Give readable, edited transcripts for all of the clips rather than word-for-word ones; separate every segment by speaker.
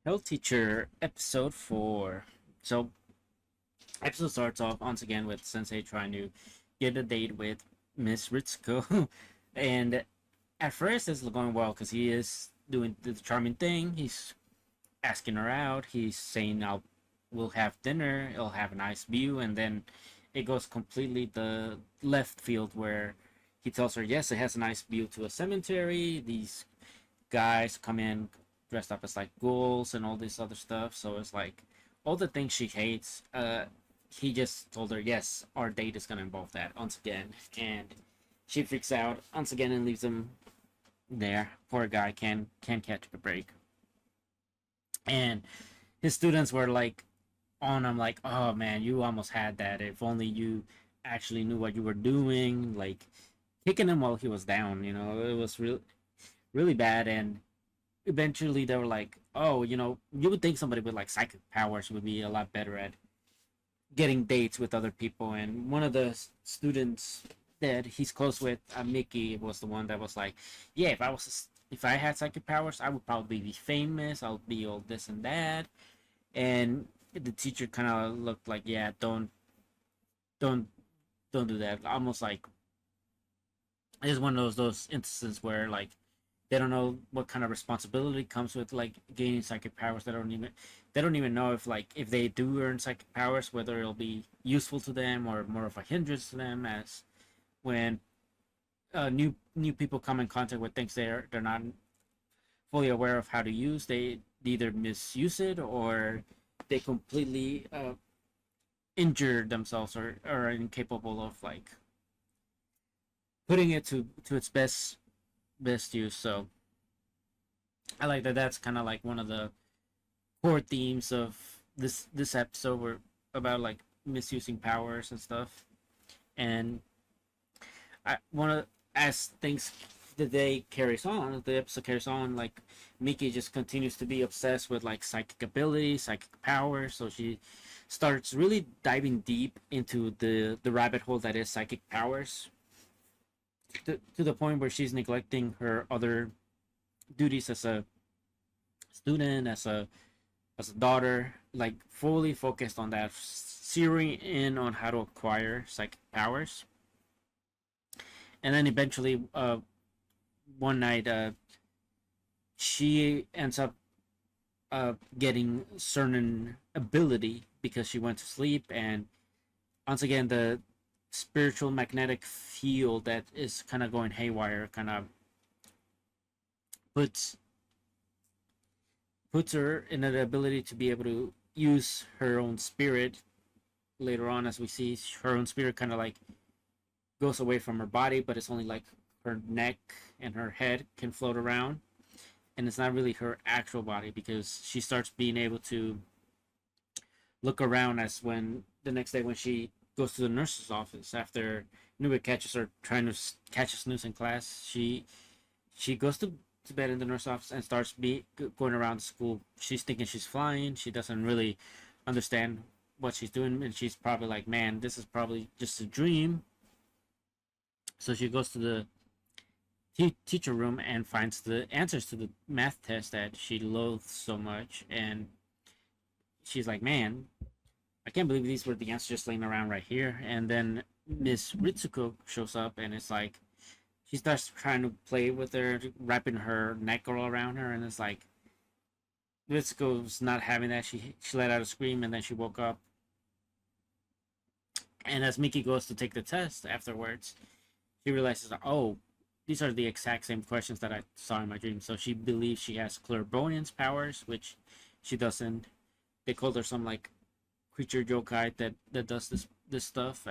Speaker 1: Health Teacher episode 4. So, episode starts off once again with Sensei trying to get a date with Miss Ritsuko. And at first, it's going well because he is doing the charming thing. He's asking her out. He's saying, we'll have dinner, it'll have a nice view. And then it goes completely the left field where he tells her, yes, it has a nice view to a cemetery. These guys come in dressed up as like ghouls and all this other stuff. So it's like all the things she hates. He just told her, yes, our date is gonna involve that once again, and she freaks out once again and leaves him there. Poor guy can't catch a break. And his students were like on him, like, oh man, you almost had that. If only you actually knew what you were doing. Like kicking him while he was down. It was really bad. And eventually they were like, oh, you would think somebody with like psychic powers would be a lot better at getting dates with other people. And one of the students that he's close with, Miki, was the one that was like, yeah, if I had psychic powers, I would probably be famous. I'll be all this and that. And the teacher kind of looked like, yeah, don't don't do that. Almost like it's one of those instances where like they don't know what kind of responsibility comes with like gaining psychic powers. They don't even know if like if they do earn psychic powers, whether it'll be useful to them or more of a hindrance to them. As when new people come in contact with things they're not fully aware of how to use, they either misuse it or they completely injure themselves or are incapable of like putting it to its best use. So I like that. That's kind of like one of the core themes of this episode, were about like misusing powers and stuff. And I want to, as things the day carries on, the episode carries on, like Miki just continues to be obsessed with like psychic abilities, psychic powers. So she starts really diving deep into the rabbit hole that is psychic powers, to the point where she's neglecting her other duties as a student, as a daughter, like fully focused on that, zeroing in on how to acquire psychic powers. And then eventually, one night, she ends up getting certain ability because she went to sleep. And once again, the spiritual magnetic field that is kind of going haywire kind of puts puts her in an ability to be able to use her own spirit later on. As we see, her own spirit kind of like goes away from her body, but it's only like her neck and her head can float around, and it's not really her actual body, because she starts being able to look around. As when the next day when she goes to the nurse's office after Nube catches her trying to catch a snooze in class, she goes to bed in the nurse office and starts going around the school. She's thinking she's flying. She doesn't really understand what she's doing, and she's probably like, man, this is probably just a dream. So she goes to the teacher room and finds the answers to the math test that she loathes so much. And she's like, man, I can't believe these were the answers just laying around right here. And then Miss Ritsuko shows up, and it's like she starts trying to play with her, wrapping her neck all around her, and it's like Ritsuko's not having that. She let out a scream, and then she woke up. And as Miki goes to take the test afterwards, she realizes, oh, these are the exact same questions that I saw in my dream. So she believes she has clairvoyance powers, which she doesn't. They called her some like creature yokai that does this stuff.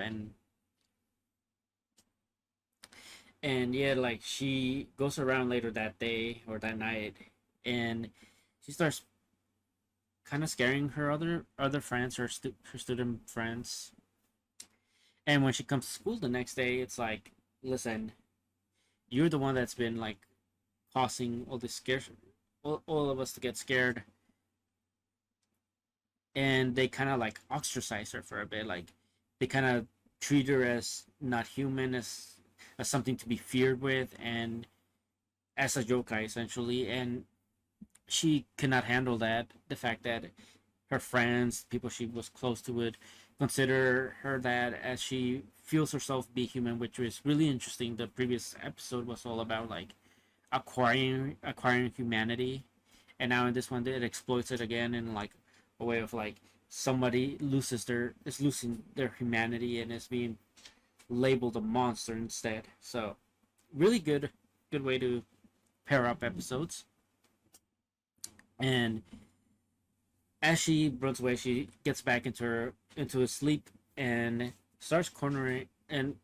Speaker 1: And yeah, like she goes around later that day or that night, and she starts kind of scaring her other friends, her student friends. And when she comes to school the next day, it's like, listen, you're the one that's been like causing all this scare, all of us to get scared. And they kind of like ostracize her for a bit. Like they kind of treat her as not human, as something to be feared with, and as a yokai essentially. And she could not handle that. The fact that her friends, people she was close to, would consider her that, as she feels herself be human, which was really interesting. The previous episode was all about like acquiring humanity, and now in this one it exploits it again in like a way of like somebody is losing their humanity and is being labeled a monster instead. So really good way to pair up episodes. And as she runs away, she gets back into a sleep and starts cornering, and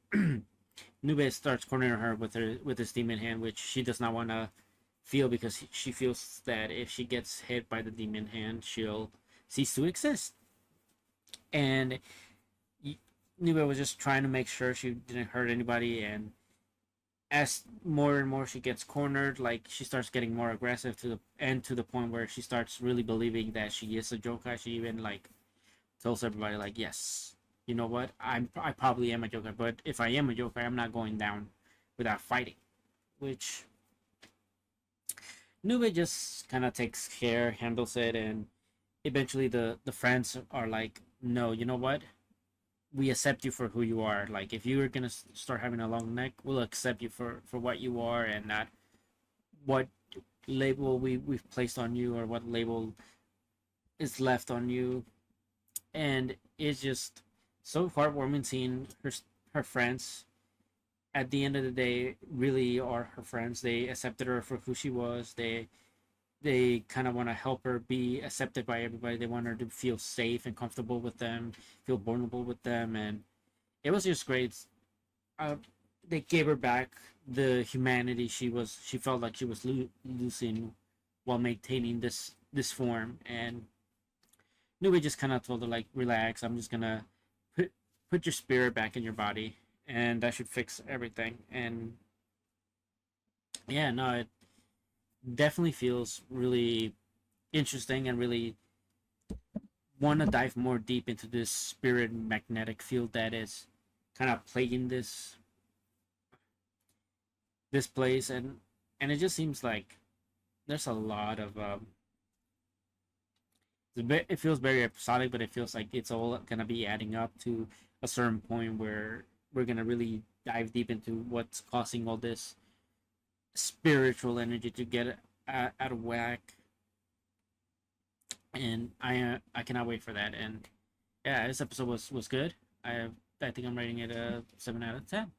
Speaker 1: Nube starts cornering her with his demon hand, which she does not want to feel, because she feels that if she gets hit by the demon hand, she'll cease to exist. And Nube was just trying to make sure she didn't hurt anybody, and as more and more she gets cornered, like she starts getting more aggressive to the point where she starts really believing that she is a yokai. She even like tells everybody like, yes, you know what, I probably am a yokai, but if I am a yokai, I'm not going down without fighting. Which Nube just kind of takes care, handles it, and eventually the friends are like, no, you know what, we accept you for who you are. Like if you are gonna start having a long neck, we'll accept you for what you are, and not what label we've placed on you, or what label is left on you. And it's just so heartwarming seeing her friends at the end of the day really are her friends. They accepted her for who she was. They kind of want to help her be accepted by everybody. They want her to feel safe and comfortable with them, feel vulnerable with them, and it was just great. Uh, they gave her back the humanity she felt like she was losing while maintaining this form. And Nui just kind of told her like, relax. I'm just gonna put your spirit back in your body, and that should fix everything. And yeah, no, it definitely feels really interesting, and really want to dive more deep into this spirit magnetic field that is kind of plaguing this place. And it just seems like there's a lot of it feels very episodic, but it feels like it's all gonna be adding up to a certain point where we're gonna really dive deep into what's causing all this spiritual energy to get out of whack. And I cannot wait for that. And yeah, this episode was good. I think I'm rating it a 7 out of 10.